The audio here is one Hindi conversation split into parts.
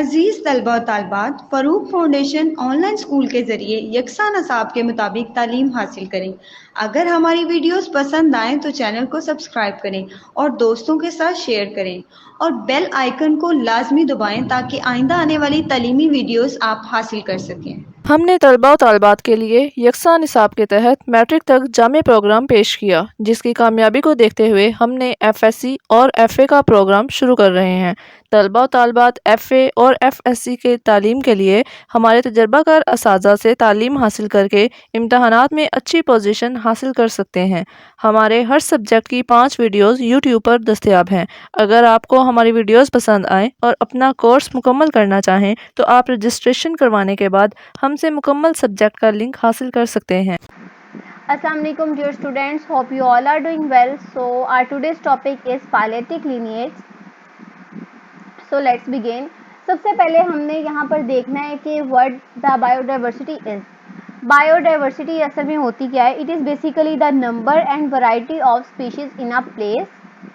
अजीज़ तलबा और तालिबात, फ़रूक फाउंडेशन ऑनलाइन स्कूल के ज़रिए यकसा नसाब के मुताबिक तालीम हासिल करें। अगर हमारी वीडियोस पसंद आएँ तो चैनल को सब्सक्राइब करें और दोस्तों के साथ शेयर करें और बेल आइकन को लाजमी दबाएं ताकि आइंदा आने वाली तालीमी वीडियोस आप हासिल कर सकें। हमने तलबा व तालिबात के लिए यकसा निसाब के तहत मैट्रिक तक जामे प्रोग्राम पेश किया, जिसकी कामयाबी को देखते हुए हमने FSC और FA का प्रोग्राम शुरू कर रहे हैं। तलबा व तालिबात FA और FSC के तालीम के लिए हमारे तजर्बाकार असातिज़ा से तालीम हासिल करके इम्तहानात में अच्छी पोजीशन हासिल कर सकते हैं। हमारे हर सब्जेक्ट की 5 वीडियोस यूट्यूब पर दस्तयाब हैं। अगर आपको हमारी वीडियोस पसंद आएँ और अपना कोर्स मुकम्मल करना चाहें तो आप रजिस्ट्रेशन करवाने के बाद हमसे मुकम्मल सब्जेक्ट का लिंक हासिल कर सकते हैं। Assalamualaikum dear students, hope you all are doing well. So our today's topic is phyletic lineage. So let's begin. सबसे पहले हमने यहाँ पर देखना है कि what the biodiversity is. Biodiversity असल में होती क्या है? It is basically the number and variety of species in a place.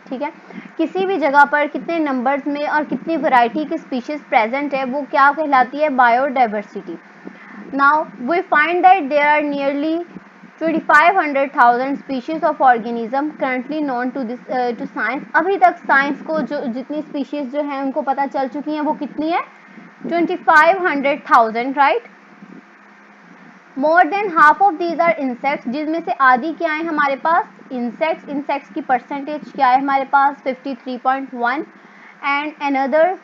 ठीक है, किसी भी जगह पर कितने नंबर्स में और कितनी वैरायटी की स्पीशीज प्रेजेंट है वो क्या कहलाती है? Biodiversity. Now we find that there are nearly 2500,000 species of organism currently known to this to science. अभी तक साइंस को जो जितनी स्पीशीज जो हैं उनको पता चल चुकी हैं वो कितनी है? 2500,000, right. More than half of these are insects, जिनमें से आधी क्या है हमारे पास? इंसेक्ट्स. इंसेक्ट्स की परसेंटेज क्या है हमारे पास? 53.1. And another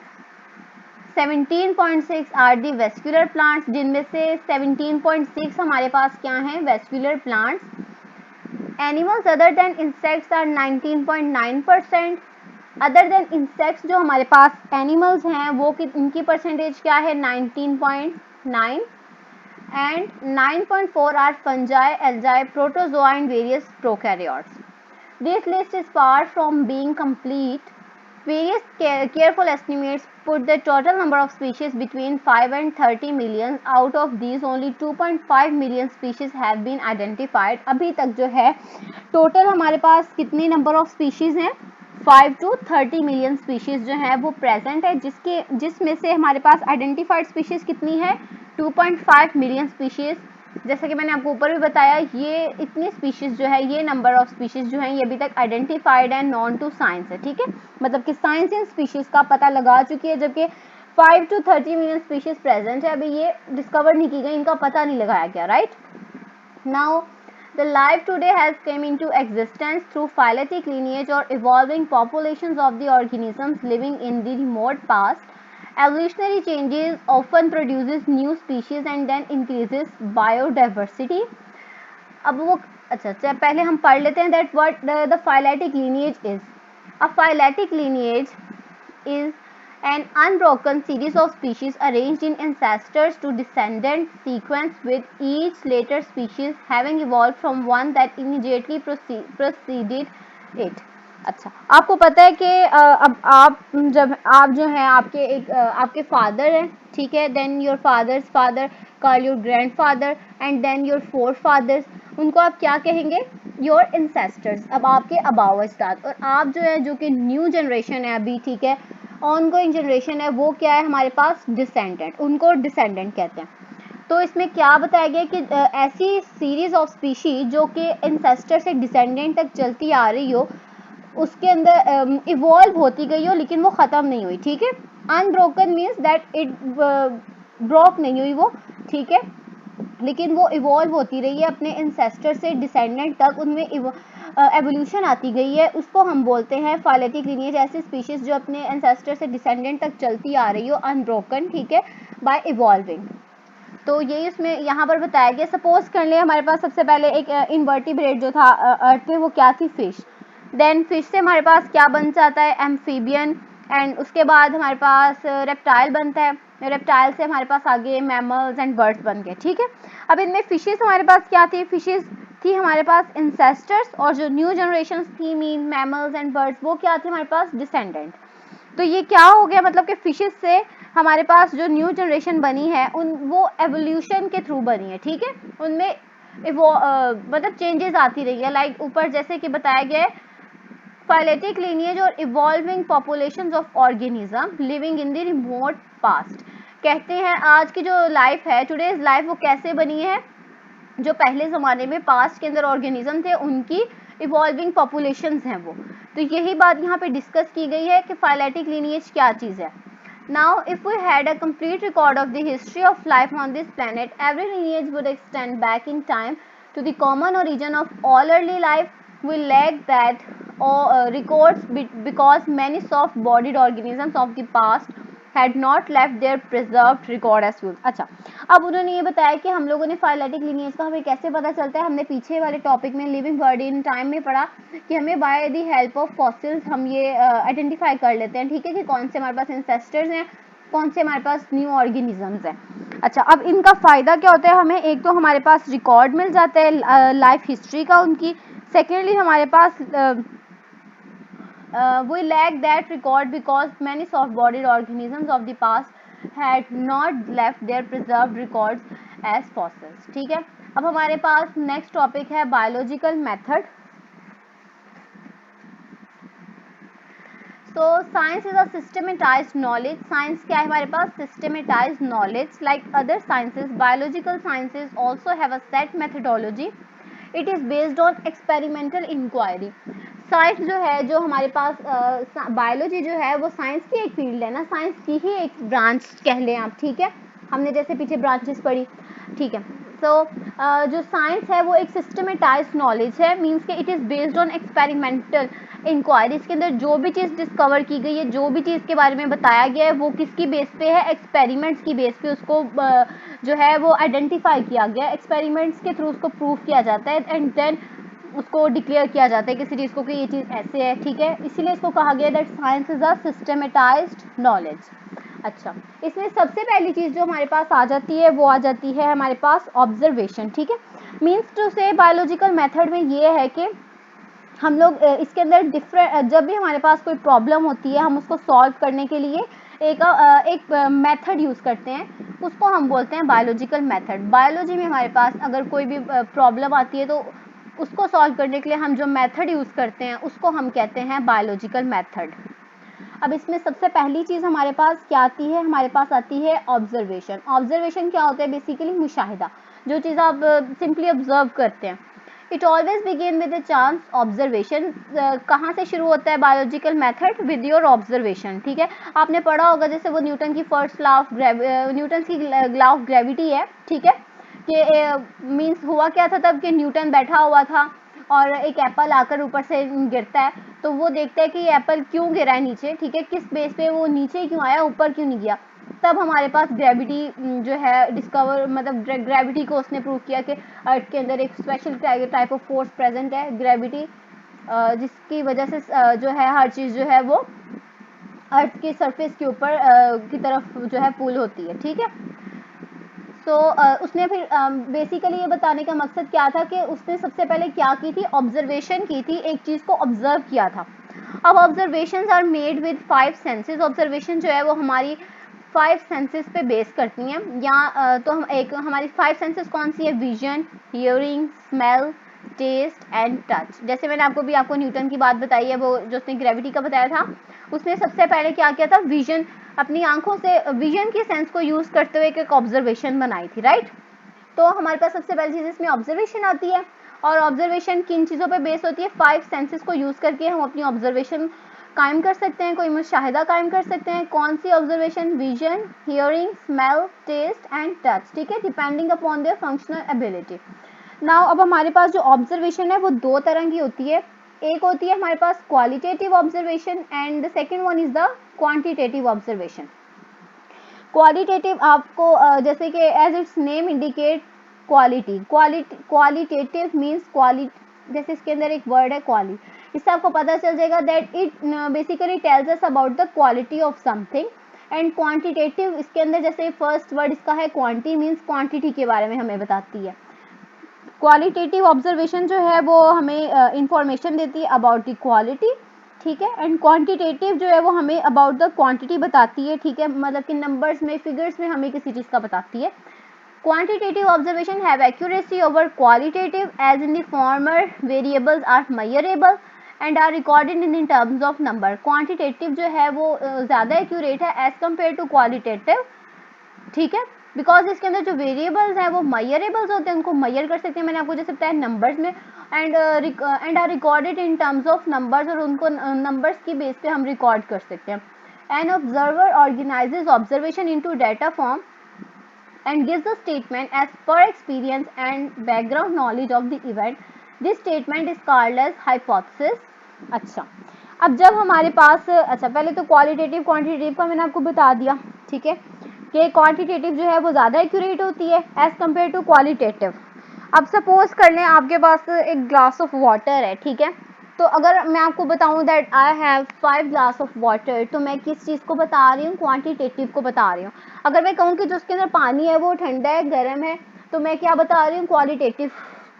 17.6 are the vascular plants, जिनमें से 17.6 हमारे पास क्या हैं? Vascular plants. Animals other than insects are 19.9%. Other than insects जो हमारे पास एनिमल्स हैं वो इनकी परसेंटेज क्या है? 19.9. And 9.4 are fungi, algae, protozoa and various prokaryotes. This list is far from being complete. Various careful estimates put the total number of species between 5 and 30 million. Out of these, only 2.5 million species have been identified. अभी तक जो है टोटल हमारे पास कितनी नंबर ऑफ स्पीशीज हैं? 5 to 30 मिलियन स्पीशीज जो है वो प्रेजेंट है, जिसमें से हमारे पास आइडेंटिफाइड स्पीशीज कितनी है? 2.5 मिलियन स्पीशीज. जैसा कि मैंने आपको ऊपर भी बताया, ये इतनी स्पीशीज जो है, ये नंबर ऑफ स्पीशीज जो है ये अभी तक identified and known to science है. ठीक है, मतलब कि साइंस इन स्पीशीज का पता लगा चुकी है, जबकि 5 to 30 मिलियन स्पीशीज प्रेजेंट है, अभी ये डिस्कवर नहीं की गई, इनका पता नहीं लगाया गया, right. Now the life today has come into existence through phyletic lineage or evolving populations of the organisms living in the remote past. Evolutionary changes often produces new species and then increases biodiversity. अब वो अच्छा पहले हम पढ़ लेते हैं that what the phyletic lineage is. A phyletic lineage is an unbroken series of species arranged in ancestors to descendant sequence, with each later species having evolved from one that immediately preceded it. अच्छा, आपको पता है कि अब आप जब आप जो हैं आपके फादर हैं, ठीक है, then your father's father, call your grandfather and then your forefathers, उनको आप क्या कहेंगे? Your ancestors. अब आपके अबाव अजदाद, और आप जो है जो कि न्यू जनरेशन है अभी, ठीक है, ऑनगोइंग जनरेशन है, वो क्या है हमारे पास? डिसेंडेंट. उनको डिसेंडेंट कहते हैं. तो इसमें क्या बताया गया कि ऐसी सीरीज ऑफ स्पीशी जो कि इंसेस्टर से डिसेंडेंट तक चलती आ रही हो, उसके अंदर इवॉल्व होती गई हो, लेकिन वो ख़त्म नहीं हुई. ठीक है, unbroken means that it broke नहीं हुई वो, ठीक है, लेकिन वो इवॉल्व होती रही है अपने इंसेस्टर से डिसेंडेंट तक, उनमें एवोल्यूशन आती गई है, उसको हम बोलते हैं फाइलेटिक लिनिएज. ऐसी स्पीशीज जो अपने इंसेस्टर से डिसेंडेंट तक चलती आ रही हो अनब्रोकन, ठीक है, बाय इवॉल्विंग. तो यही उसमें यहाँ पर बताया गया. सपोज कर ले हमारे पास सबसे पहले एक इनवर्टिब्रेट जो था अर्थ पे, वो क्या थी? फिश. देन फिश से हमारे पास क्या बन जाता है? एम्फीबियन. एंड उसके बाद हमारे पास रेप्टाइल बनता है. रेप्टाइल से हमारे पास आगे मैमल्स एंड बर्ड्स बन गए. ठीक है, अब इनमें फिशेस हमारे पास क्या थी? फिशेस थी हमारे पास इंसेस्टर्स, और जो न्यू जनरेशन थी मीन मैमल्स एंड बर्ड्स, वो क्या थी हमारे पास? डिसेंडेंट. तो ये क्या हो गया, मतलब कि फिशेस से हमारे पास जो न्यू जनरेशन बनी है वो एवोल्यूशन के थ्रू बनी है. ठीक है, उनमें मतलब चेंजेस आती रही है. लाइक ऊपर जैसे कि बताया गया है फाइलेटिक लीनिएज और evolving populations of organism living in the remote past. कहते हैं आज की जो लाइफ है, टुडेज लाइफ, वो कैसे बनी है, जो पहले ज़माने में पास्ट के अंदर ऑर्गेनिज्म थे उनकी इवॉल्विंग पॉपुलेशंस हैं वो। तो यही बात यहाँ पे डिस्कस की गई है कि फाइलेटिक लीनिएज क्या चीज़ है। Now, if we had a complete record of the history of life on this planet, every lineage would extend back in time to the common origin of all early life. We lack that records because many soft-bodied organisms of the past had not left their preserved record as fuel. अच्छा, अब उन्होंने ये बताया कि हम लोगों ने फाइलेटिक लिनिएज का हमें कैसे पता चलता है। हमने पीछे वाले टॉपिक में लिविंग वर्ड इन टाइम में पढ़ा कि हमें by the help of fossils हम ये आइडेंटिफाई कर लेते हैं, ठीक है, कि कौन से हमारे पास इंसेस्टर्स हैं, कौन से हमारे पास न्यू ऑर्गेनिजम्स हैं। अच्छा, अब इनका फ़ायदा क्या होता है हमें, एक तो हमारे पास रिकॉर्ड मिल जाता है लाइफ हिस्ट्री का उनकी, सेकेंडली हमारे पास we lack that record because many soft-bodied organisms of the past had not left their preserved records as fossils. ठीक है, अब हमारे पास नेक्स्ट टॉपिक है biological method. So science is a systematized knowledge. Science क्या है हमारे पास, systematized knowledge. Like other sciences, biological sciences also have a set methodology. It is based on experimental inquiry. Science जो है, जो हमारे पास बायोलॉजी जो है वो साइंस की एक फील्ड है ना, साइंस की ही एक ब्रांच कह लें आप, ठीक है, हमने जैसे पीछे ब्रांचेस पढ़ी, ठीक है। तो जो साइंस है वो एक सिस्टमेटाइज्ड नॉलेज है, मींस के it is based on experimental inquiry. इसके अंदर जो भी चीज़ डिस्कवर की गई है, जो भी चीज़ के बारे में बताया गया है, वो किसकी बेस पे है, एक्सपेरिमेंट्स की बेस पे उसको जो है वो आइडेंटिफाई किया गया, एक्सपेरिमेंट्स के थ्रू उसको प्रूव किया जाता है एंड देन उसको डिक्लेयर किया जाता है किसी चीज़ को कि ये चीज़ ऐसे है, ठीक है। इसीलिए इसको कहा गया that science is a systematised knowledge. अच्छा, इसमें सबसे पहली चीज़ जो हमारे पास आ जाती है वो आ जाती है हमारे पास ऑब्जर्वेशन, ठीक है। मीन्स टू से बायोलॉजिकल मेथड में ये है कि हम लोग इसके अंदर डिफरेंट, जब भी हमारे पास कोई प्रॉब्लम होती है हम उसको सॉल्व करने के लिए एक मेथड यूज़ करते हैं, उसको हम बोलते हैं बायोलॉजिकल मेथड। बायोलॉजी में हमारे पास अगर कोई भी प्रॉब्लम आती है तो उसको सॉल्व करने के लिए हम जो मेथड यूज़ करते हैं उसको हम कहते हैं बायोलॉजिकल मेथड। अब इसमें सबसे पहली चीज़ हमारे पास क्या आती है, हमारे पास आती है ऑब्जर्वेशन। ऑब्जर्वेशन क्या होता है, बेसिकली मुशाहिदा, जो चीज़ आप सिंपली ऑब्जर्व करते हैं। It always begin with the chance observation. कहाँ से शुरू होता है biological method, with your observation, ठीक है। आपने पढ़ा होगा जैसे वो न्यूटन की फर्स्ट लॉ ऑफ न्यूटन की लॉ ऑफ ग्रेविटी है, ठीक है, कि मीन्स हुआ क्या था तब कि न्यूटन बैठा हुआ था और एक एप्पल आकर ऊपर से गिरता है, तो वो देखता है कि ये एप्पल क्यों गिरा है नीचे, ठीक है, किस बेस पे वो नीचे क्यों आया, ऊपर क्यों नहीं गया। तब हमारे पास ग्रेविटी जो है डिस्कवर, मतलब ग्रेविटी को उसने प्रूव किया कि अर्थ के अंदर एक special type of force present है, ग्रेविटी, जिसकी वजह से जो है हर चीज़ जो है वो अर्थ के सरफेस के ऊपर की तरफ जो है पुल होती है, ठीक है। तो उसने फिर बेसिकली ये बताने का मकसद क्या था कि उसने सबसे पहले क्या की थी, ऑब्जर्वेशन की थी, एक चीज़ को ऑब्जर्व किया था। अब observations are made with 5 senses. Observation जो है वो हमारी 5 सेंसेस पे बेस करती हैं, या तो हम एक हमारी 5 सेंसेस कौन सी है, vision, hearing, smell, taste and touch. जैसे मैंने आपको न्यूटन की बात बताई है, वो जो उसने ग्रेविटी का बताया था, उसने सबसे पहले क्या किया था, विजन, अपनी आंखों से विजन की सेंस को यूज़ करते हुए एक ऑब्जर्वेशन बनाई थी, राइट। तो हमारे पास सबसे पहली चीज़ इसमें ऑब्जर्वेशन आती है, और ऑब्जर्वेशन किन चीज़ों पे बेस होती है, 5 सेंसेस को यूज़ करके हम अपनी ऑब्जर्वेशन कायम कर सकते हैं, कोई मुशाहिदा कायम कर सकते हैं। कौन सी observation, vision, hearing, smell, taste and touch, ठीक है, depending upon their functional ability. Now अब हमारे पास जो ऑब्जर्वेशन है वो दो तरह की होती है, एक होती है हमारे पास qualitative observation and the second one is the quantitative observation. Qualitative आपको जैसे कि as its name indicate quality, qualitative means quality, जैसे इसके अंदर एक वर्ड है क्वाली, इससे आपको पता चल जाएगा that it basically tells us about the quality of something. And quantitative, इसके अंदर जैसे फर्स्ट वर्ड इसका है क्वांटी, मीन्स क्वांटिटी के बारे में हमें बताती है। क्वालिटेटिव ऑब्जर्वेशन जो है वो हमें इंफॉर्मेशन देती है अबाउट द क्वालिटी, ठीक है, एंड क्वांटिटेटिव जो है वो हमें अबाउट द क्वांटिटी बताती है, ठीक है, मतलब कि नंबर्स में, फिगर्स में हमें किसी चीज़ का बताती है। Quantitative observation have accuracy over qualitative as in the former variables are measurable and are recorded in terms of number. Quantitative जो है वो ज़्यादा एक्यूरेट है एज कम्पेयर टू क्वालिटेटिव, ठीक है, बिकॉज इसके अंदर जो वेरिएबल्स हैं वो मयरेबल्स होते हैं, उनको मयर कर सकते हैं, मैंने आपको जैसे बताया नंबर्स में, and are recorded in terms of numbers, और उनको नंबर्स की बेस पे हम रिकॉर्ड कर सकते हैं। An observer organises observation into data form and gives the statement as per experience and background knowledge of the event. This statement is called as hypothesis. अच्छा, अब जब हमारे पास, अच्छा पहले तो क्वालिटेटिव क्वांटिटेटिव का मैंने आपको बता दिया, ठीक है, कि क्वांटिटेटिव जो है वो ज़्यादा एक्यूरेट होती है एज कम्पेयर टू क्वालिटेटिव। अब सपोज कर लें आपके पास एक ग्लास ऑफ वाटर है, ठीक है, तो अगर मैं आपको बताऊं that I have 5 glass of water, तो मैं किस चीज़ को बता रही हूँ, क्वांटिटेटिव को बता रही हूँ। अगर मैं कहूँ कि जो उसके अंदर पानी है वो ठंडा है, गर्म है, तो मैं क्या बता रही हूँ, क्वालिटेटिव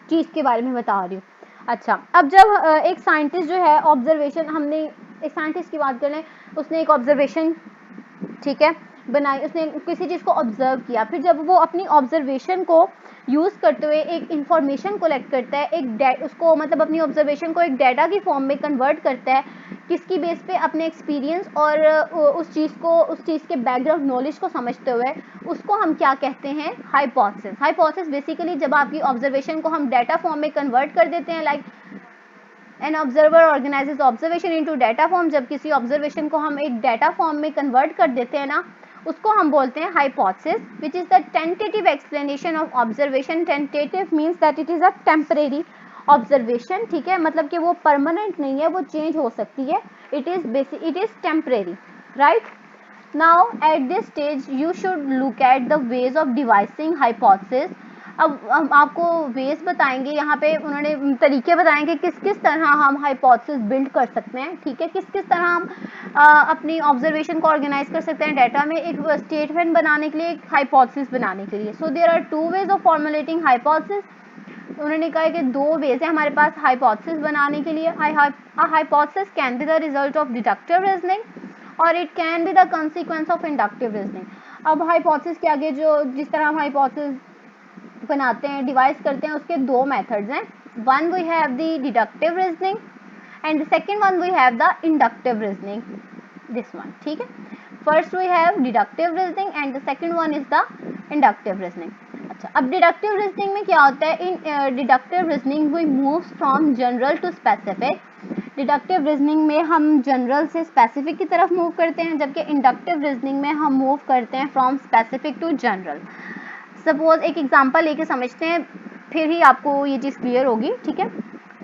चीज़ के बारे में बता रही हूँ। अच्छा, अब जब एक साइंटिस्ट जो है ऑब्जर्वेशन, हमने एक साइंटिस्ट की बात कर लें, उसने एक ऑब्जर्वेशन, ठीक है, बनाई, उसने किसी चीज़ को ऑब्जर्व किया, फिर जब वो अपनी ऑब्जर्वेशन को यूज़ करते हुए एक इंफॉर्मेशन कलेक्ट करता है, एक उसको मतलब अपनी ऑब्जर्वेशन को एक डाटा की फॉर्म में कन्वर्ट करता है, किसकी बेस पे, अपने एक्सपीरियंस और उस चीज़ के बैकग्राउंड नॉलेज को समझते हुए, उसको हम क्या कहते हैं, हाइपोथेसिस। हाइपोथेसिस बेसिकली जब आपकी ऑब्जर्वेशन को हम डाटा फॉर्म में कन्वर्ट कर देते हैं, like an observer organises observation into data form, जब किसी ऑब्जर्वेशन को हम एक डाटा फॉर्म में कन्वर्ट कर देते हैं ना, उसको हम बोलते हैं hypothesis, which is the tentative explanation of observation. Tentative means that it is a temporary observation, ठीक है, मतलब कि वो परमानेंट नहीं है, वो चेंज हो सकती है, it is temporary, right. Now at this stage you should look at the ways of devising hypothesis. अब हम आपको वेज बताएंगे, यहाँ पे उन्होंने तरीके बताएंगे किस किस तरह हम हाइपोथेसिस बिल्ड कर सकते हैं, ठीक है, किस किस तरह हम अपनी ऑब्जर्वेशन को ऑर्गेनाइज कर सकते हैं डाटा में, एक स्टेटमेंट बनाने के लिए, एक हाइपोथेसिस बनाने के लिए। So there are 2 ways of formulating hypothesis. उन्होंने कहा है कि 2 वेज है हमारे पास हाइपोथेसिस बनाने के लिए। Hypothesis can be the result of deductive reasoning और it can be the consequence of inductive reasoning. अब हाइपोथेसिस के आगे जो जिस तरह हम हाइपोथेसिस बनाते हैं, डिवाइस करते हैं, उसके 2 मेथड्स हैं। One we have the deductive reasoning and the second one we have the inductive reasoning, this one, ठीक है। First we have deductive reasoning and the second one is the inductive reasoning. अच्छा, अब डिडक्टिव रीजनिंग में क्या होता है, in deductive reasoning we move from general to specific. Deductive reasoning में हम जनरल से स्पेसिफिक की तरफ मूव करते हैं, जबकि इंडक्टिव रीजनिंग में हम मूव करते हैं from specific to general. Suppose एक एग्जांपल लेके समझते हैं, फिर ही आपको ये चीज़ क्लियर होगी, ठीक है।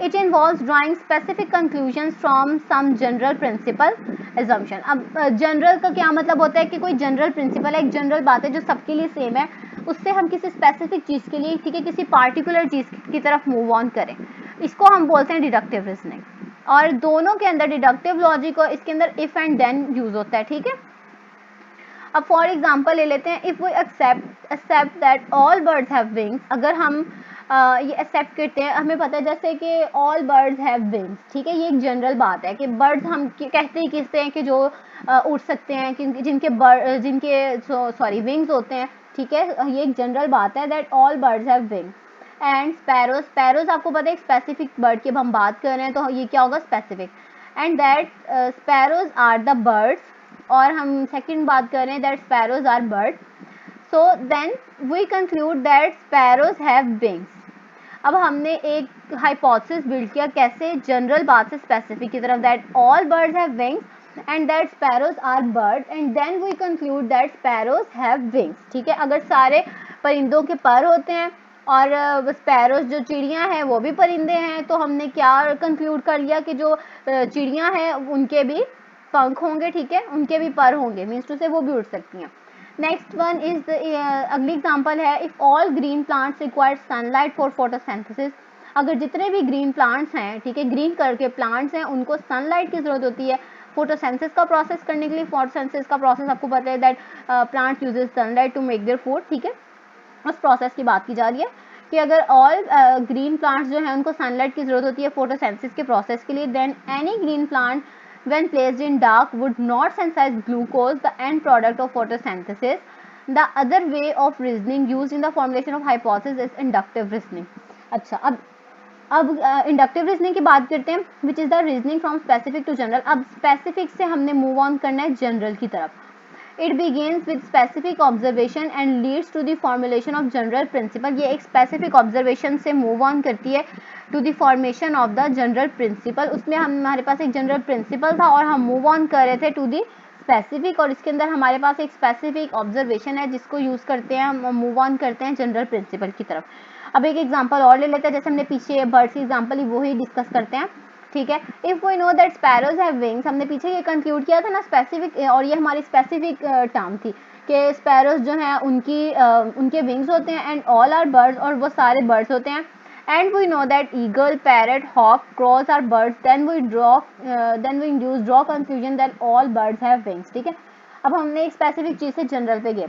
It involves drawing specific conclusions from some general principle assumption. अब जनरल का क्या मतलब होता है कि कोई जनरल प्रिंसिपल है, एक जनरल बात है जो सबके लिए सेम है, उससे हम किसी स्पेसिफिक चीज़ के लिए, ठीक है, किसी पार्टिकुलर चीज़ की तरफ मूव ऑन करें, इसको हम बोलते हैं डिडक्टिव रीजनिंग। और दोनों के अंदर डिडक्टिव लॉजिक और इसके अंदर इफ एंड देन यूज होता है, ठीक है। अब फॉर एग्जाम्पल ले लेते हैं, if we accept that all birds have wings. अगर हम ये एक्सेप्ट करते हैं, हमें पता है जैसे कि ऑल बर्ड्स हैव विंग्स, ठीक है, ये एक जनरल बात है कि बर्ड्स हम कहते ही किससे हैं कि जो उड़ सकते हैं, क्योंकि जिनके विंग्स होते हैं, ठीक है, ये एक जनरल बात है that all birds have wings. And sparrows, sparrows आपको पता है एक स्पेसिफिक बर्ड की अब हम बात कर रहे हैं, तो ये क्या होगा, specific. And that sparrows are the birds, और हम सेकंड बात कर रहे हैं that sparrows are bird, so then we conclude that sparrows have wings. अब हमने एक हाइपोथेसिस बिल्ड किया, कैसे, जनरल बात से स्पेसिफिक की तरफ, that all birds have wings and that sparrows are bird, and then we conclude that sparrows have wings, ठीक है। अगर सारे परिंदों के पर होते हैं और स्पैरोज जो चिड़ियां हैं वो भी परिंदे हैं, तो हमने क्या कंक्लूड कर लिया कि जो चिड़ियां हैं उनके भी पंख होंगे, ठीक है, उनके भी पर होंगे, मीन्स टू से वो भी उड़ सकती हैं। नेक्स्ट वन इज अगली एग्जांपल है, if all green plants require sunlight for photosynthesis. अगर जितने भी ग्रीन प्लांट्स हैं, ठीक है, ग्रीन कलर के प्लांट्स हैं, उनको सनलाइट की जरूरत होती है फोटोसिंथेसिस का प्रोसेस करने के लिए। फोटोसिंथेसिस का प्रोसेस आपको पता है that plants uses sunlight to make their food, ठीक है, उस प्रोसेस की बात की जा रही है कि अगर ऑल ग्रीन प्लांट्स जो है उनको सनलाइट की जरूरत होती है फोटोसिंथेसिस के प्रोसेस के लिए, then any green plant when placed in dark would not synthesize glucose, the end product of photosynthesis. The other way of reasoning used in the formulation of hypothesis is inductive reasoning. अच्छा, अब अब इंडक्टिव रीजनिंग की बात करते हैं, which is the reasoning from specific to general. अब स्पेसिफिक से हमने मूव ऑन करना है जनरल की तरफ। It begins with specific observation and leads to the formulation of general principle. ये एक स्पेसिफिक ऑब्जर्वेशन से मूव ऑन करती है to the formation of the general principle. उसमें हमारे पास एक जनरल प्रिंसिपल था और हम मूव ऑन कर रहे थे टू दी स्पेसिफिक, और इसके अंदर हमारे पास एक स्पेसिफिक ऑब्जर्वेशन है जिसको यूज़ करते हैं, हम मूव ऑन करते हैं जनरल प्रिंसिपल की तरफ। अब एक एग्जांपल और ले लेते हैं, जैसे हमने पीछे बर्ड्स की एग्जांपल वो ही डिस्कस करते हैं, ठीक है। If we know that sparrows have wings, हमने पीछे ये कंक्लूड किया था ना स्पेसिफिक, और ये हमारी स्पेसिफिक टर्म थी कि स्पैरोज जो हैं उनके विंग्स होते हैं एंड ऑल आर बर्ड्स, और वो सारे बर्ड्स होते हैं। And we know that eagle, parrot, hawk, crows are birds, then we draw conclusion that all birds have wings, ठीक है। अब हमने एक स्पेसिफिक चीज़ से जनरल पे गए,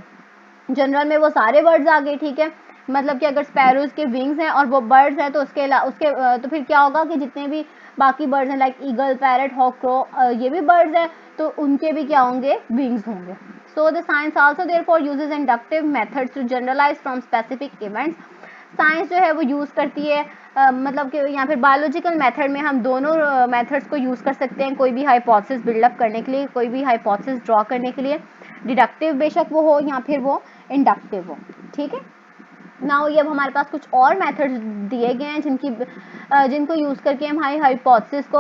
जनरल में वो सारे बर्ड्स आ गए, ठीक है। मतलब कि अगर स्पैरोज के विंग्स हैं और वो बर्ड्स हैं तो तो फिर क्या होगा कि जितने भी बाकी बर्ड्स हैं like eagle, parrot, hawk, crow, ये भी बर्ड्स हैं तो उनके भी क्या होंगे, विंग्स होंगे। So the science also therefore uses inductive methods to generalise from specific events. Science जो है वो यूज़ करती है मतलब कि यहाँ फिर बायोलॉजिकल मेथड में हम दोनों मेथड्स को यूज़ कर सकते हैं, कोई भी हाइपोथेसिस बिल्डअप करने के लिए, कोई भी हाइपोथेसिस ड्रॉ करने के लिए, डिडक्टिव बेशक वो हो या फिर वो इंडक्टिव हो, ठीक है। नाउ ये अब हमारे पास कुछ और मेथड्स दिए गए हैं जिनको यूज़ करके हम हाइपोथेसिस को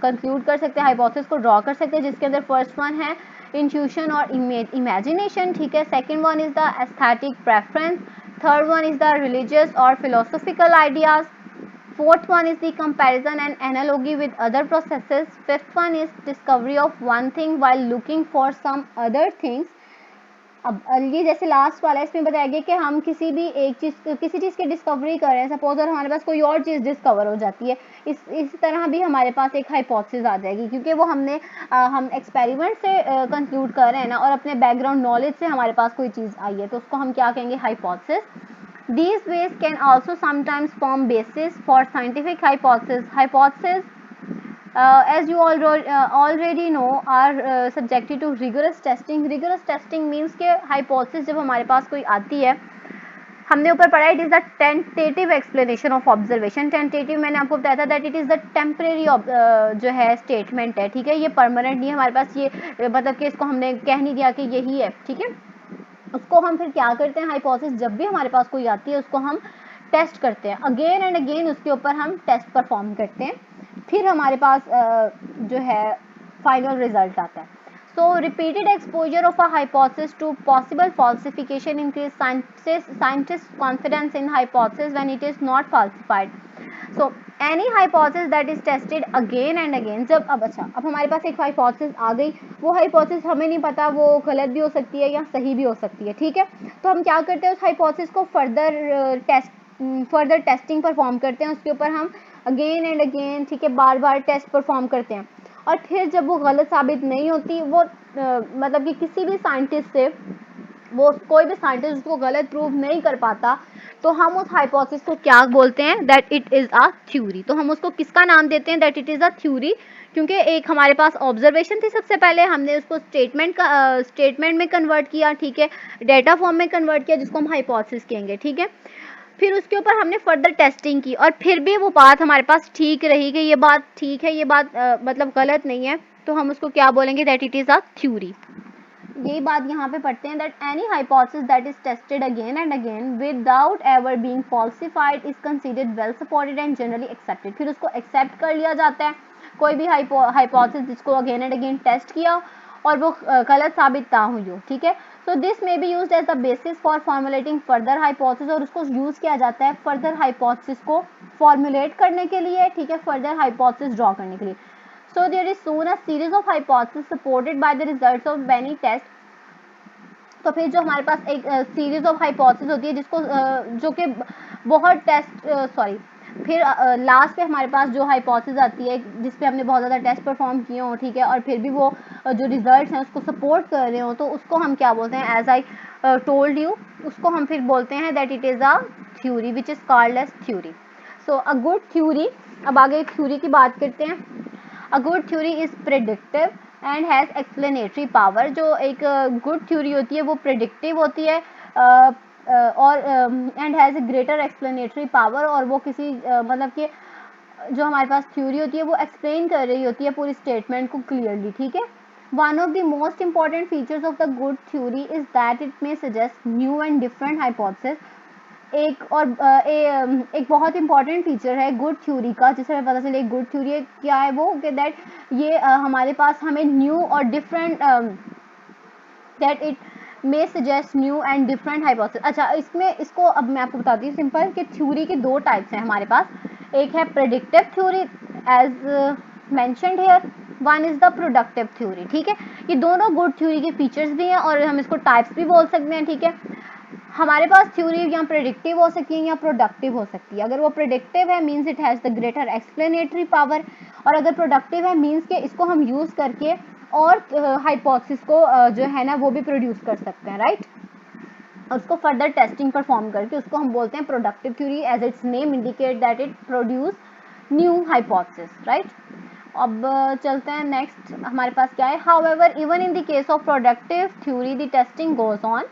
कंक्लूड कर सकते हैं, हाइपोथेसिस को ड्रॉ कर सकते हैं, जिसके अंदर फर्स्ट वन है इंट्यूशन और इमेजिनेशन, ठीक है। Second one is the aesthetic preference, third one is the religious और philosophical ideas, fourth one is the comparison and analogy with other processes, fifth one is discovery of one thing while looking for some other things। अब ये जैसे लास्ट वाला है, इसमें बताया गया कि हम किसी चीज़ की डिस्कवरी कर रहे हैं, सपोज और हमारे पास कोई और चीज़ डिस्कवर हो जाती है, इस तरह भी हमारे पास एक हाइपोथेसिस आ जाएगी, क्योंकि वो हम एक्सपेरिमेंट से कंक्लूड कर रहे हैं ना, और अपने बैकग्राउंड नॉलेज से हमारे पास कोई चीज़ आई है तो उसको हम क्या कहेंगे, hypothesis. These ways can also sometimes form basis for scientific hypothesis. Hypotheses, as you already know, are subjected to rigorous testing. Rigorous testing means कि hypothesis जब हमारे पास कोई आती है, हमने ऊपर पढ़ा, it is the tentative explanation of observation. Tentative मैंने आपको बताया था that it is the temporary जो है स्टेटमेंट है, ठीक है। ये परमानेंट नहीं है हमारे पास, ये मतलब कि इसको हमने कह नहीं दिया कि यही है, ठीक है। उसको हम फिर क्या करते हैं, हाइपोथेसिस जब भी हमारे पास कोई आती है उसको हम टेस्ट करते हैं, अगेन एंड अगेन उसके ऊपर हम टेस्ट परफॉर्म करते हैं, फिर हमारे पास जो है फाइनल रिजल्ट आता है। So repeated exposure of a hypothesis to possible falsification increase scientist confidence in hypothesis when it is not falsified. So any hypothesis that is tested again and again, अब हमारे पास एक हाइपोथेसिस आ गई, वो हाइपोथेसिस हमें नहीं पता वो गलत भी हो सकती है या सही भी हो सकती है, ठीक है। तो हम क्या करते हैं, उस हाइपोथेसिस को फर्दर टेस्टिंग परफॉर्म करते हैं, उसके ऊपर हम अगेन एंड अगेन, ठीक है, बार बार टेस्ट परफॉर्म करते हैं, और फिर जब वो गलत साबित नहीं होती, वो मतलब कि किसी भी साइंटिस्ट से कोई भी साइंटिस्ट उसको गलत प्रूव नहीं कर पाता, तो हम उस हाइपोथेसिस को क्या बोलते हैं, that it is a theory. तो हम उसको किसका नाम देते हैं, that it is a theory, क्योंकि एक हमारे पास ऑब्जर्वेशन थी, सबसे पहले हमने उसको स्टेटमेंट में कन्वर्ट किया, ठीक है, डेटा फॉर्म में कन्वर्ट किया, जिसको हम हाइपोथेसिस कहेंगे, ठीक है। फिर उसके ऊपर हमने फर्दर टेस्टिंग की और फिर भी वो बात हमारे पास ठीक रही कि ये बात ठीक है, ये बात मतलब गलत नहीं है, तो हम उसको क्या बोलेंगे, that it is a theory. यही बात यहाँ पे पढ़ते हैं, that any hypothesis that is tested again and again without ever being falsified is considered well supported and generally accepted. फिर उसको एक्सेप्ट कर लिया जाता है, कोई भी हाइपोथेसिस जिसको अगेन एंड अगेन टेस्ट किया और वो गलत साबित ना हुई हो, ठीक है। So this may be used as the basis for formulating further hypothesis, और उसको यूज किया जाता है फर्दर हाइपोथेसिस को फॉर्मुलेट करने के लिए, ठीक है, फर्दर हाइपोथेसिस ड्रॉ करने के लिए। So there is soon a series of hypotheses supported by the results of many tests. तो फिर जो हमारे पास एक सीरीज ऑफ हाइपोथेसिस होती है जिसको जो कि बहुत फिर लास्ट पे हमारे पास जो हाइपोथेसिस आती है जिसपे हमने बहुत ज़्यादा टेस्ट परफॉर्म किए हों, ठीक है, और फिर भी वो जो रिजल्ट्स हैं उसको सपोर्ट कर रहे हो, तो उसको हम क्या बोलते हैं, एज आई टोल्ड यू, उसको हम फिर बोलते हैं that it is a theory which is called as theory. So a good theory, अब आगे थ्योरी की बात करते हैं। A good theory is predictive and has explanatory power. जो एक गुड थ्योरी होती है वो प्रेडिक्टिव होती है, और and has a greater explanatory power, और वो किसी मतलब कि जो हमारे पास थ्योरी होती है वो एक्सप्लेन कर रही होती है पूरी स्टेटमेंट को क्लियरली, ठीक है। One of the most important features of the good theory is that it may suggest new and different hypothesis. एक बहुत इंपॉर्टेंट फीचर है गुड थ्योरी का, जिससे हमें पता चले एक गुड थ्योरी क्या है वो, कि दैट ये हमारे पास हमें न्यू और different that it may suggest new and different hypothesis. अच्छा, इसमें इसको अब मैं आपको बताती हूँ सिंपल कि थ्योरी के दो टाइप्स हैं हमारे पास। एक है predictive theory as mentioned here, one is the productive theory, ठीक है। ये दोनों गुड थ्योरी के फीचर्स भी हैं और हम इसको टाइप्स भी बोल सकते हैं, ठीक है। हमारे पास थ्योरी या प्रेडिक्टिव हो सकती है या प्रोडक्टिव हो सकती है। अगर वो प्रेडिक्टिव है means it has the greater explanatory power, और अगर प्रोडक्टिव है मीन्स के इसको हम यूज़ करके और हाइपोथेसिस को जो है ना वो भी प्रोड्यूस कर सकते हैं, राइट। और उसको फर्दर टेस्टिंग परफॉर्म करके उसको हम बोलते हैं productive theory, as its name indicate that it produce new hypothesis, right. अब चलते हैं नेक्स्ट हमारे पास क्या है। However even in the case of productive theory the testing goes on.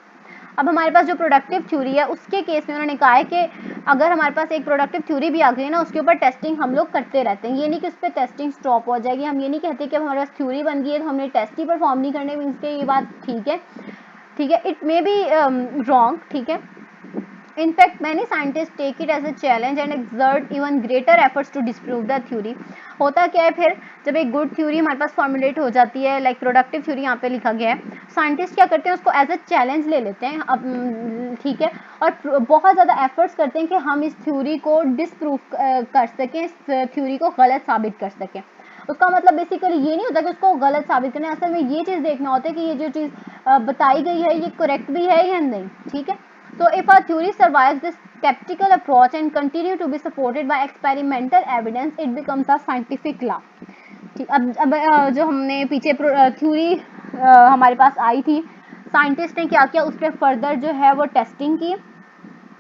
अब हमारे पास जो प्रोडक्टिव थ्योरी है उसके केस में उन्होंने कहा है कि अगर हमारे पास एक प्रोडक्टिव थ्योरी भी आ गई ना, उसके ऊपर टेस्टिंग हम लोग करते रहते हैं। ये नहीं कि उस पर टेस्टिंग स्टॉप हो जाएगी। हम ये नहीं कहते कि हमारे पास थ्योरी बन गई है तो हमने टेस्ट ही परफॉर्म नहीं करने, मीन्स के ये बात ठीक है, ठीक है। इट मे बी रॉन्ग, ठीक है। In fact, many scientists take it as a challenge and exert even greater efforts to disprove the theory. होता क्या है फिर जब एक गुड थ्योरी हमारे पास फॉर्मुलेट हो जाती है, लाइक प्रोडक्टिव थ्योरी यहाँ पे लिखा गया है, साइंटिस्ट क्या करते हैं उसको एज अ चैलेंज ले लेते हैं, अब ठीक है, और बहुत ज़्यादा एफर्ट्स करते हैं कि हम इस थ्योरी को डिसप्रूव कर सकें, इस थ्योरी को गलत साबित कर सकें। उसका मतलब बेसिकली ये नहीं होता कि उसको गलत साबित करना है, असल में ये चीज़ देखना होता है कि ये जो चीज़ बताई गई है ये करेक्ट भी है या नहीं, ठीक है। So if our theory survives this skeptical approach and continue to be supported by experimental evidence, it becomes a scientific law. ठीक, अब जो हमने पीछे थ्योरी हमारे पास आई थी, साइंटिस्ट ने क्या किया उस पर फर्दर जो है वो टेस्टिंग की,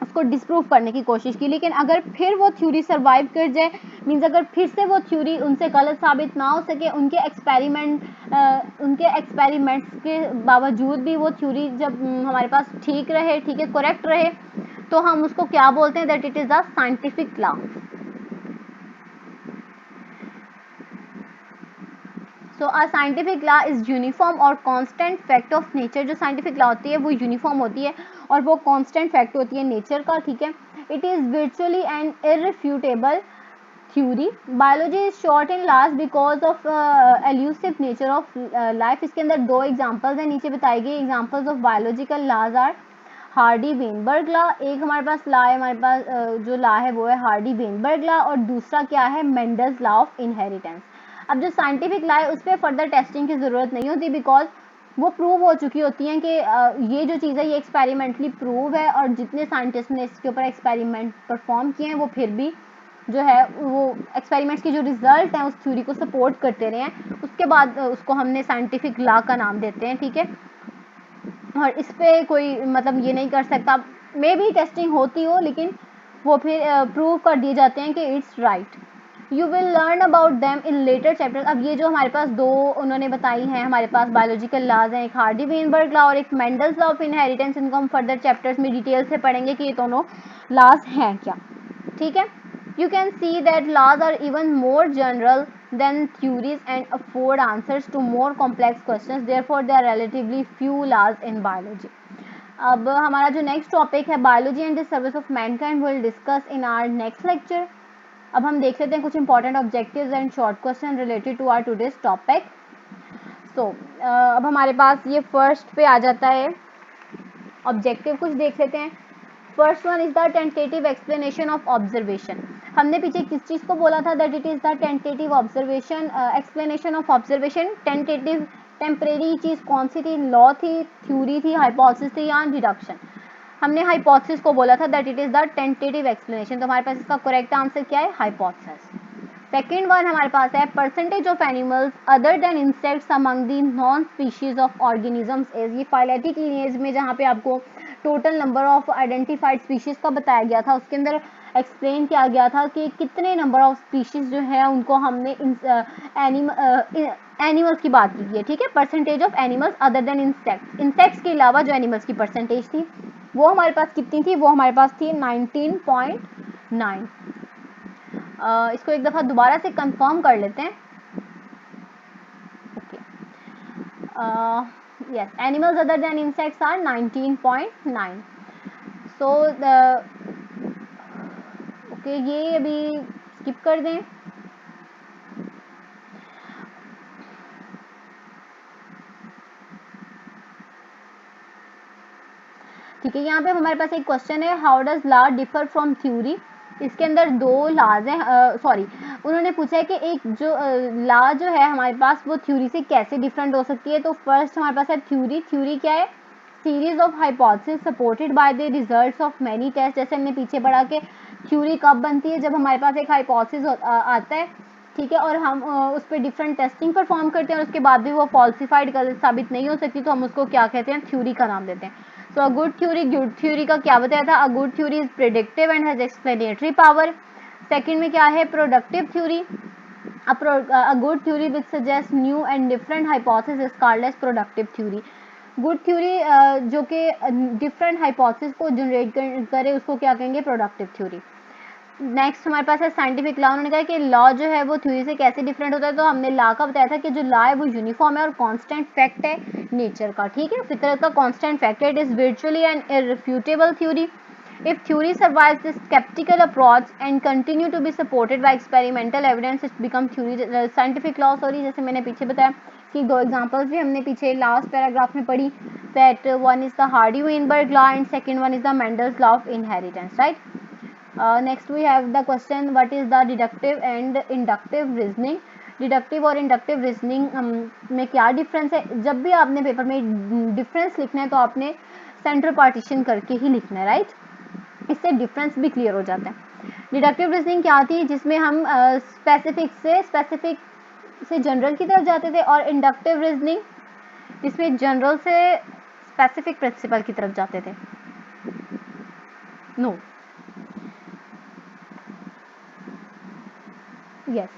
उसको डिसप्रूव करने की कोशिश की। लेकिन अगर फिर वो थ्योरी सर्वाइव कर जाए, मीन्स अगर फिर से वो थ्योरी उनसे गलत साबित ना हो सके, उनके एक्सपेरिमेंट्स के बावजूद भी वो थ्योरी जब हमारे पास ठीक रहे, ठीक है, करेक्ट रहे, तो हम उसको क्या बोलते हैं, that it is a scientific law. So a scientific law is uniform और कांस्टेंट फैक्ट ऑफ नेचर। जो साइंटिफिक लॉ होती है वो यूनिफॉर्म होती है और वो कांस्टेंट फैक्ट होती है नेचर का, ठीक है। It is virtually and irrefutable theory. Biology is short in last because of elusive nature of life. इसके अंदर दो एग्जांपल्स हैं नीचे बताई गई examples of biological laws are Hardy Weinberg law. एक हमारे पास लॉ है, हमारे पास जो लॉ है वो है हार्डी वेनबर्ग लॉ, और दूसरा क्या है, मेंडल्स लॉ ऑफ इनहेरिटेंस। अब जो साइंटिफिक लॉ है उस पर फर्दर टेस्टिंग की ज़रूरत नहीं होती, बिकॉज वो प्रूव हो चुकी होती हैं कि ये जो चीज़ है ये एक्सपेरिमेंटली प्रूव है, और जितने साइंटिस्ट ने इसके ऊपर एक्सपेरिमेंट परफॉर्म किए हैं वो फिर भी जो है वो एक्सपेरिमेंट्स के जो रिजल्ट हैं उस थ्योरी को सपोर्ट करते रहे हैं, उसके बाद उसको हमने साइंटिफिक लॉ का नाम देते हैं, ठीक है। और इस पर कोई मतलब ये नहीं कर सकता, मे भी टेस्टिंग होती हो लेकिन वो फिर प्रूव कर दिए जाते हैं कि it's right. You will learn about them in later chapters. अब ये जो हमारे पास दो उन्होंने बताई हैं, हमारे पास बायोलॉजिकल लॉज हैं, एक हार्डी वेनबर्ग लॉ और एक मेंडल्स लॉ ऑफ इनहेरिटेंस। इनको हम फर्दर चैप्टर्स में डिटेल से पढ़ेंगे कि ये दोनों लॉज हैं क्या, ठीक है। You can see that laws are even more general than theories and afford answers to more complex questions. Therefore, there are relatively few laws in biology. अब हमारा जो नेक्स्ट टॉपिक है biology and the service of mankind will discuss in our next lecture. अब हम देख लेते हैं कुछ important objectives and short question related to our today's topic. So अब हमारे पास ये फर्स्ट पे आ जाता है ऑब्जेक्टिव, कुछ देख लेते हैं। First one is the tentative explanation of observation. हमने पीछे किस चीज़ को बोला था, that it is the tentative observation explanation of observation. Tentative temporary चीज़ कौन सी थी, लॉ थी, थ्योरी थी, हाइपोथेसिस थी या डिडक्शन। हमने हाइपोथेसिस को बोला था that it is the tentative explanation, तो हमारे पास इसका करेक्ट आंसर क्या है, हाइपोथेसिस। सेकेंड वन हमारे पास है percentage of animals other than insects among the non species of organisms is. ये फाइलेटिक लिनेज में जहाँ पे आपको total number of identified species का बताया गया था, उसके अंदर एक्सप्लेन किया गया था कि कितने नंबर ऑफ स्पीशीज जो है उनको हमने एनिमल्स की बात की है, ठीक है। Percentage of animals other than insects, insects के अलावा जो एनिमल्स की परसेंटेज थी। वो हमारे पास कितनी थी, वो हमारे पास थी 19.9। इसको एक दफ़ा दोबारा से कंफर्म कर लेते हैं। Okay, yes, animals other than insects are 19.9. so the okay, ये अभी स्किप कर दें। ठीक है, यहाँ पे हमारे पास एक क्वेश्चन है, how does law differ from theory. इसके अंदर दो लॉज हैं, सॉरी, उन्होंने पूछा है कि एक जो लॉ जो है हमारे पास वो थ्योरी से कैसे डिफरेंट हो सकती है। तो फर्स्ट हमारे पास है थ्योरी। थ्योरी क्या है, series of hypothesis supported by the results of many test. जैसे हमने पीछे पढ़ा कि थ्योरी कब बनती है, जब हमारे पास एक हाइपोथेसिस आता है, ठीक है, और हम उस पर डिफरेंट टेस्टिंग परफॉर्म करते हैं और उसके बाद भी वो फॉल्सिफाइड साबित नहीं हो सकती, तो हम उसको क्या कहते हैं, थ्योरी का नाम देते हैं। सो अ गुड थ्योरी का क्या बताया था, अ good theory is predictive and has explanatory power. Second में क्या है, productive theory. A good theory which suggests new and different hypothesis is called as productive theory. Good theory जो कि डिफरेंट हाइपोथेसिस को जनरेट करे उसको क्या कहेंगे, प्रोडक्टिव थ्योरी। नेक्स्ट हमारे पास है साइंटिफिक लॉ। उन्होंने कहा कि लॉ जो है वो थ्योरी से कैसे डिफरेंट होता है, तो हमने लॉ का बताया था कि जो लॉ है वो यूनिफॉर्म है और कांस्टेंट फैक्ट है नेचर का, ठीक है, फितरत का कांस्टेंट फैक्ट है। It is virtually an irrefutable theory. If theory survives this skeptical approach and continue to be supported by experimental evidence, it becomes theory scientific law। Sorry, जैसे मैंने पीछे बताया कि दो एग्जांपल्स भी हमने पीछे लास्ट पैराग्राफ में पढ़ी, that one is the Hardy-Weinberg law and second one is the Mendel's law of inheritance, right? Next we have the question, what is the deductive and inductive reasoning। Deductive और इंडक्टिव रीजनिंग में क्या डिफरेंस है। जब भी आपने पेपर में डिफरेंस लिखना है तो आपने सेंटर पार्टीशन करके ही लिखना है, राइट, इससे डिफरेंस भी क्लियर हो जाता है। डिडक्टिव रीजनिंग क्या थी, जिसमें हम स्पेसिफिक से जनरल की तरफ जाते थे, और इंडक्टिव रीजनिंग जिसमें जनरल से स्पेसिफिक प्रिंसिपल की तरफ जाते थे। नो, यस,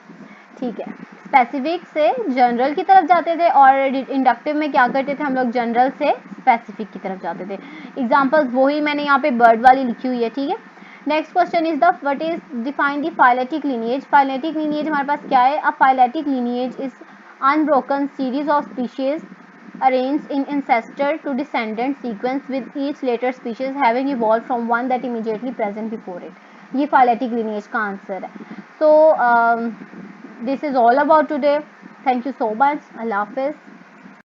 ठीक है, स्पेसिफिक से जनरल की तरफ जाते थे और इंडक्टिव में क्या करते थे हम लोग, जनरल से स्पेसिफिक की तरफ जाते थे। एग्जांपल्स वही मैंने यहाँ पे बर्ड वाली लिखी हुई है, ठीक है। Next question is the what is define the phyletic lineage. Phyletic lineage हमारे पास क्या है, a phyletic lineage is unbroken series of species arranged in ancestor to descendant sequence with each later species having evolved from one that immediately present before it। ये phyletic lineage का आंसर है। So this is all about today. Thank you so much. Allah Hafiz.